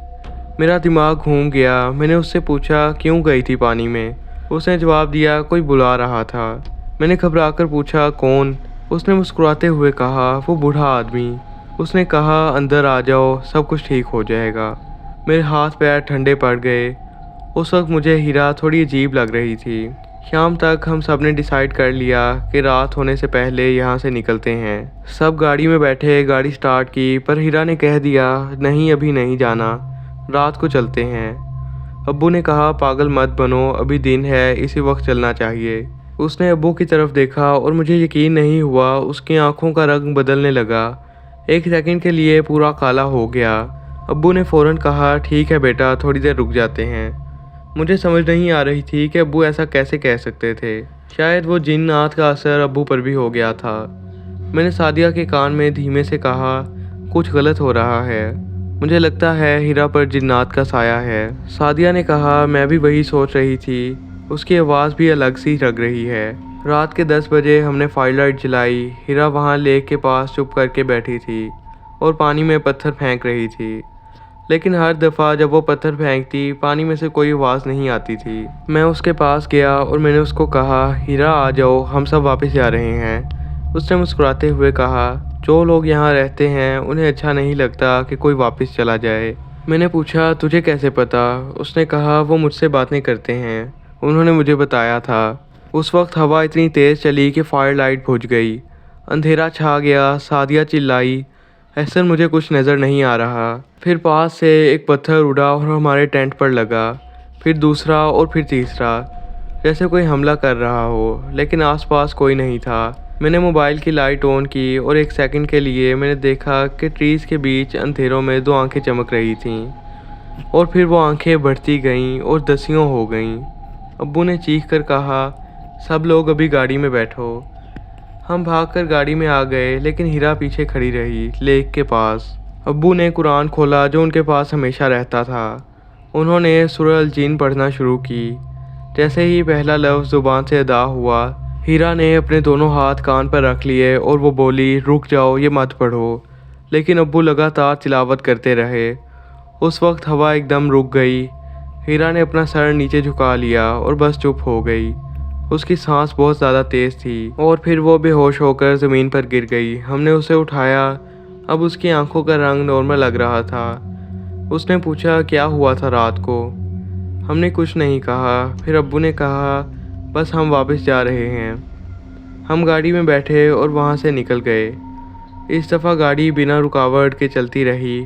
मेरा दिमाग घूम गया। मैंने उससे पूछा क्यों गई थी पानी में। उसने जवाब दिया कोई बुला रहा था। मैंने घबराकर पूछा कौन। उसने मुस्कुराते हुए कहा वो बूढ़ा आदमी। उसने कहा अंदर आ जाओ, सब कुछ ठीक हो जाएगा। मेरे हाथ पैर ठंडे पड़ गए। उस वक्त मुझे हीरा थोड़ी अजीब लग रही थी। शाम तक हम सब ने डिसाइड कर लिया कि रात होने से पहले यहाँ से निकलते हैं। सब गाड़ी में बैठे, गाड़ी स्टार्ट की, पर हीरा ने कह दिया नहीं अभी नहीं जाना, रात को चलते हैं। अब्बू ने कहा पागल मत बनो, अभी दिन है, इसी वक्त चलना चाहिए। उसने अब्बू की तरफ देखा और मुझे यकीन नहीं हुआ, उसकी आंखों का रंग बदलने लगा। एक सेकंड के लिए पूरा काला हो गया। अब्बू ने फ़ौरन कहा ठीक है बेटा, थोड़ी देर रुक जाते हैं। मुझे समझ नहीं आ रही थी कि अब्बू ऐसा कैसे कह सकते थे। शायद वो जिन्नात का असर अब्बू पर भी हो गया था। मैंने सादिया के कान में धीमे से कहा, कुछ गलत हो रहा है। मुझे लगता है हीरा पर जिन्नात का साया है। सादिया ने कहा, मैं भी वही सोच रही थी। उसकी आवाज़ भी अलग सी लग रही है। रात के 10 बजे हमने फायर लाइट जलाई। हीरा वहाँ लेक के पास चुप करके बैठी थी और पानी में पत्थर फेंक रही थी। लेकिन हर दफ़ा जब वो पत्थर फेंकती, पानी में से कोई आवाज़ नहीं आती थी। मैं उसके पास गया और मैंने उसको कहा, हीरा आ जाओ, हम सब वापस जा रहे हैं। उसने मुस्कुराते हुए कहा, जो लोग यहाँ रहते हैं उन्हें अच्छा नहीं लगता कि कोई वापस चला जाए। मैंने पूछा, तुझे कैसे पता? उसने कहा, वो मुझसे बातें करते हैं, उन्होंने मुझे बताया था। उस वक्त हवा इतनी तेज़ चली कि फायर लाइट बुझ गई। अंधेरा छा गया। सादिया चिल्लाई, अहसन मुझे कुछ नज़र नहीं आ रहा। फिर पास से एक पत्थर उड़ा और हमारे टेंट पर लगा। फिर दूसरा और फिर तीसरा, जैसे कोई हमला कर रहा हो, लेकिन आसपास कोई नहीं था। मैंने मोबाइल की लाइट ऑन की और एक सेकंड के लिए मैंने देखा कि ट्रीज़ के बीच अंधेरों में 2 आंखें चमक रही थीं। और फिर वो आंखें बढ़ती गईं और दसियों हो गईं। अब्बू ने चीख कर कहा, सब लोग अभी गाड़ी में बैठो। हम भागकर गाड़ी में आ गए, लेकिन हीरा पीछे खड़ी रही, लेक के पास। अब्बू ने कुरान खोला जो उनके पास हमेशा रहता था। उन्होंने सूरह अल जिन पढ़ना शुरू की। जैसे ही पहला लफ्ज़ ज़ुबान से अदा हुआ, हीरा ने अपने दोनों हाथ कान पर रख लिए और वो बोली, रुक जाओ, ये मत पढ़ो। लेकिन अब्बू लगातार तिलावत करते रहे। उस वक्त हवा एकदम रुक गई। हीरा ने अपना सर नीचे झुका लिया और बस चुप हो गई। उसकी सांस बहुत ज़्यादा तेज़ थी और फिर वो बेहोश होकर ज़मीन पर गिर गई। हमने उसे उठाया। अब उसकी आंखों का रंग नॉर्मल लग रहा था। उसने पूछा, क्या हुआ था रात को? हमने कुछ नहीं कहा। फिर अब्बू ने कहा, बस हम वापस जा रहे हैं। हम गाड़ी में बैठे और वहाँ से निकल गए। इस दफ़ा गाड़ी बिना रुकावट के चलती रही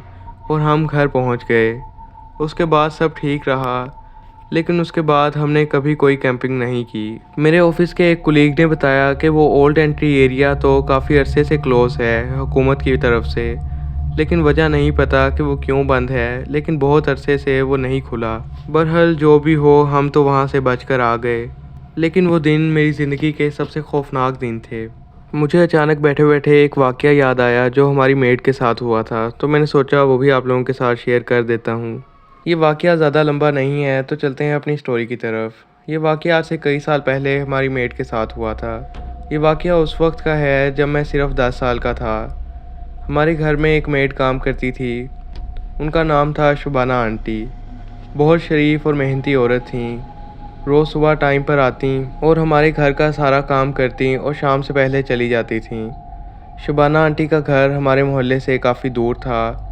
और हम घर पहुँच गए। उसके बाद सब ठीक रहा, लेकिन उसके बाद हमने कभी कोई कैंपिंग नहीं की। मेरे ऑफिस के एक कुलीग ने बताया कि वो ओल्ड एंट्री एरिया तो काफ़ी अरसे से क्लोज़ है हुकूमत की तरफ से, लेकिन वजह नहीं पता कि वो क्यों बंद है, लेकिन बहुत अरसे से वो नहीं खुला। बहरहाल जो भी हो, हम तो वहाँ से बच कर आ गए। लेकिन वो दिन मेरी ज़िंदगी के सबसे खौफनाक दिन थे। मुझे अचानक बैठे बैठे एक वाक़या याद आया जो हमारी मेड के साथ हुआ था, तो मैंने सोचा वो भी आप लोगों के साथ शेयर कर देता हूँ। ये वाक़या ज़्यादा लंबा नहीं है, तो चलते हैं अपनी स्टोरी की तरफ। ये वाक़या आज से कई साल पहले हमारी मेड के साथ हुआ था। ये वाक़या उस वक्त का है जब मैं सिर्फ 10 साल का था। हमारे घर में एक मेड काम करती थी। उनका नाम था शुबाना आंटी। बहुत शरीफ और मेहनती औरत थीं। रोज़ सुबह टाइम पर आती और हमारे घर का सारा काम करती और शाम से पहले चली जाती थीं। शुबाना आंटी का घर हमारे मोहल्ले से काफ़ी दूर था।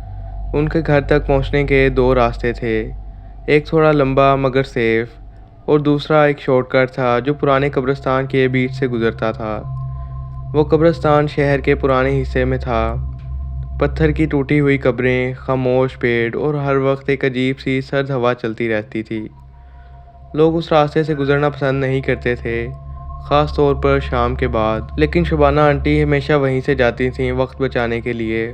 उनके घर तक पहुंचने के 2 रास्ते थे, एक थोड़ा लंबा मगर सेफ और दूसरा एक शॉर्टकट था जो पुराने कब्रिस्तान के बीच से गुजरता था। वो कब्रिस्तान शहर के पुराने हिस्से में था। पत्थर की टूटी हुई कब्रें, खामोश पेड़ और हर वक्त एक अजीब सी सर्द हवा चलती रहती थी। लोग उस रास्ते से गुजरना पसंद नहीं करते थे, ख़ास तौर पर शाम के बाद। लेकिन शुबाना आंटी हमेशा वहीं से जाती थीं वक्त बचाने के लिए।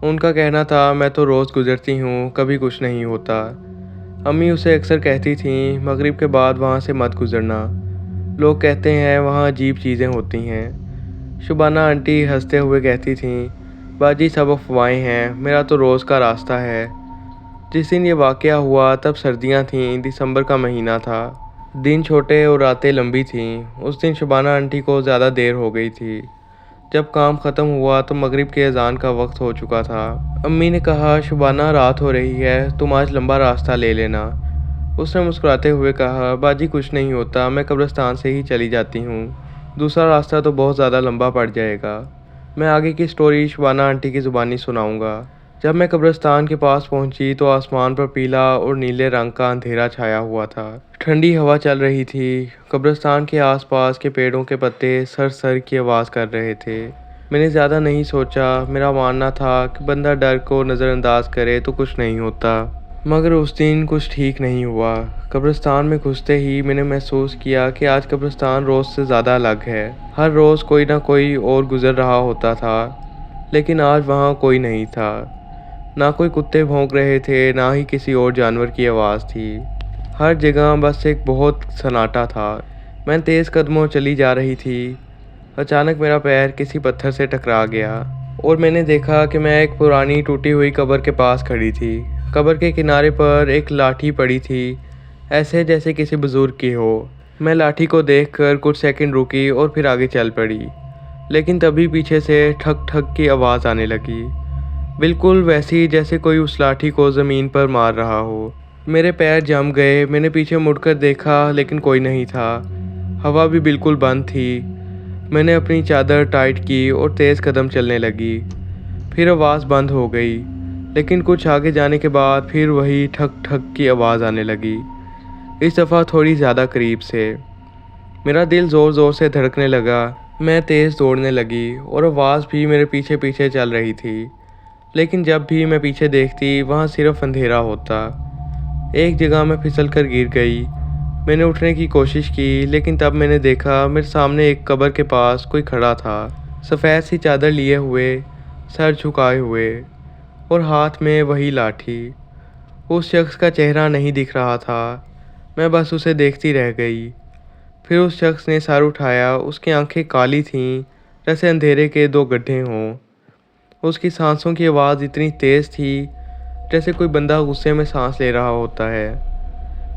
उनका कहना था, मैं तो रोज़ गुजरती हूँ, कभी कुछ नहीं होता। अम्मी उसे अक्सर कहती थीं, मगरिब के बाद वहाँ से मत गुजरना, लोग कहते हैं वहाँ अजीब चीज़ें होती हैं। शुबाना आंटी हंसते हुए कहती थीं, बाजी सब अफवाहें हैं, मेरा तो रोज़ का रास्ता है। जिस दिन ये वाक़या हुआ तब सर्दियाँ थीं, दिसंबर का महीना था। दिन छोटे और रातें लंबी थीं। उस दिन शुबाना आंटी को ज़्यादा देर हो गई थी। जब काम ख़त्म हुआ तो मगरिब के अज़ान का वक्त हो चुका था। अम्मी ने कहा, शुबाना रात हो रही है, तुम आज लंबा रास्ता ले लेना। उसने मुस्कुराते हुए कहा, बाजी कुछ नहीं होता, मैं कब्रिस्तान से ही चली जाती हूँ, दूसरा रास्ता तो बहुत ज़्यादा लंबा पड़ जाएगा। मैं आगे की स्टोरी शुबाना आंटी की ज़ुबानी सुनाऊँगा। जब मैं कब्रिस्तान के पास पहुंची तो आसमान पर पीला और नीले रंग का अंधेरा छाया हुआ था। ठंडी हवा चल रही थी। कब्रिस्तान के आसपास के पेड़ों के पत्ते सर की आवाज़ कर रहे थे। मैंने ज़्यादा नहीं सोचा। मेरा मानना था कि बंदा डर को नज़रअंदाज करे तो कुछ नहीं होता। मगर उस दिन कुछ ठीक नहीं हुआ। कब्रिस्तान में घुसते ही मैंने महसूस किया कि आज कब्रिस्तान रोज़ से ज़्यादा अलग है। हर रोज़ कोई ना कोई और गुज़र रहा होता था, लेकिन आज वहाँ कोई नहीं था। ना कोई कुत्ते भौंक रहे थे, ना ही किसी और जानवर की आवाज़ थी। हर जगह बस एक बहुत सन्नाटा था। मैं तेज़ कदमों चली जा रही थी। अचानक मेरा पैर किसी पत्थर से टकरा गया और मैंने देखा कि मैं एक पुरानी टूटी हुई कब्र के पास खड़ी थी। कब्र के किनारे पर एक लाठी पड़ी थी, ऐसे जैसे किसी बुजुर्ग की हो। मैं लाठी को देखकर कुछ सेकंड रुकी और फिर आगे चल पड़ी, लेकिन तभी पीछे से ठक ठक की आवाज़ आने लगी, बिल्कुल वैसी जैसे कोई उस लाठी को ज़मीन पर मार रहा हो। मेरे पैर जम गए। मैंने पीछे मुड़कर देखा, लेकिन कोई नहीं था। हवा भी बिल्कुल बंद थी। मैंने अपनी चादर टाइट की और तेज़ कदम चलने लगी। फिर आवाज़ बंद हो गई, लेकिन कुछ आगे जाने के बाद फिर वही ठक ठक की आवाज़ आने लगी, इस दफ़ा थोड़ी ज़्यादा करीब से। मेरा दिल ज़ोर ज़ोर से धड़कने लगा। मैं तेज़ दौड़ने लगी और आवाज़ भी मेरे पीछे पीछे चल रही थी, लेकिन जब भी मैं पीछे देखती वहाँ सिर्फ अंधेरा होता। एक जगह मैं फिसल कर गिर गई। मैंने उठने की कोशिश की, लेकिन तब मैंने देखा मेरे सामने एक कब्र के पास कोई खड़ा था, सफ़ेद सी चादर लिए हुए, सर झुकाए हुए और हाथ में वही लाठी। उस शख्स का चेहरा नहीं दिख रहा था। मैं बस उसे देखती रह गई। फिर उस शख्स ने सर उठाया। उसकी आंखें काली थीं, जैसे अंधेरे के दो गड्ढे हों। उसकी सांसों की आवाज़ इतनी तेज़ थी जैसे कोई बंदा गुस्से में सांस ले रहा होता है।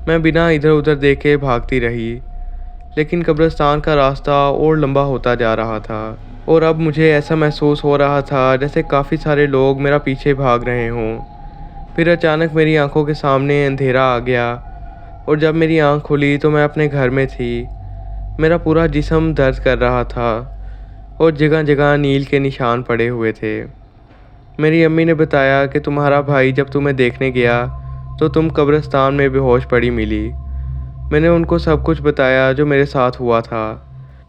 मैं बिना इधर उधर देखे भागती रही, लेकिन कब्रिस्तान का रास्ता और लंबा होता जा रहा था और अब मुझे ऐसा महसूस हो रहा था जैसे काफ़ी सारे लोग मेरा पीछे भाग रहे हों। फिर अचानक मेरी आंखों के सामने अंधेरा आ गया और जब मेरी आंख खुली तो मैं अपने घर में थी। मेरा पूरा जिस्म दर्द कर रहा था और जगह जगह नील के निशान पड़े हुए थे। मेरी अम्मी ने बताया कि तुम्हारा भाई जब तुम्हें देखने गया तो तुम कब्रिस्तान में बेहोश पड़ी मिली। मैंने उनको सब कुछ बताया जो मेरे साथ हुआ था।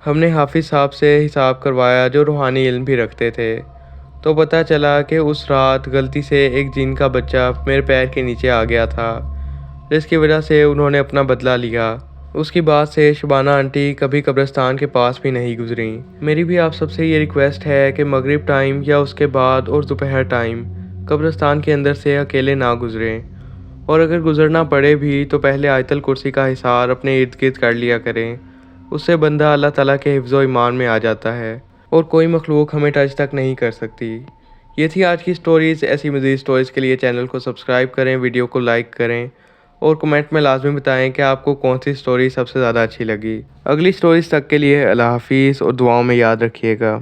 हमने हाफिज़ साहब से हिसाब करवाया जो रूहानी इल्म भी रखते थे, तो पता चला कि उस रात गलती से एक जिन का बच्चा मेरे पैर के नीचे आ गया था, जिसकी वजह से उन्होंने अपना बदला लिया। उसके बाद से शुबाना आंटी कभी कब्रिस्तान के पास भी नहीं गुजरी। मेरी भी आप सबसे ये रिक्वेस्ट है कि मगरिब टाइम या उसके बाद और दोपहर टाइम कब्रिस्तान के अंदर से अकेले ना गुजरें, और अगर गुजरना पड़े भी तो पहले आयतल कुर्सी का हिसार अपने इर्द गिर्द कर लिया करें। उससे बंदा अल्लाह ताला के हिफ्ज़ व ईमान में आ जाता है और कोई मखलूक हमें टच तक नहीं कर सकती। ये थी आज की स्टोरीज़। ऐसी मज़ीद स्टोरीज़ के लिए चैनल को सब्सक्राइब करें, वीडियो को लाइक करें और कमेंट में लाजमी बताएं कि आपको कौन सी स्टोरी सबसे ज़्यादा अच्छी लगी। अगली स्टोरीज़ तक के लिए अल्लाह हाफिज़ और दुआओं में याद रखिएगा।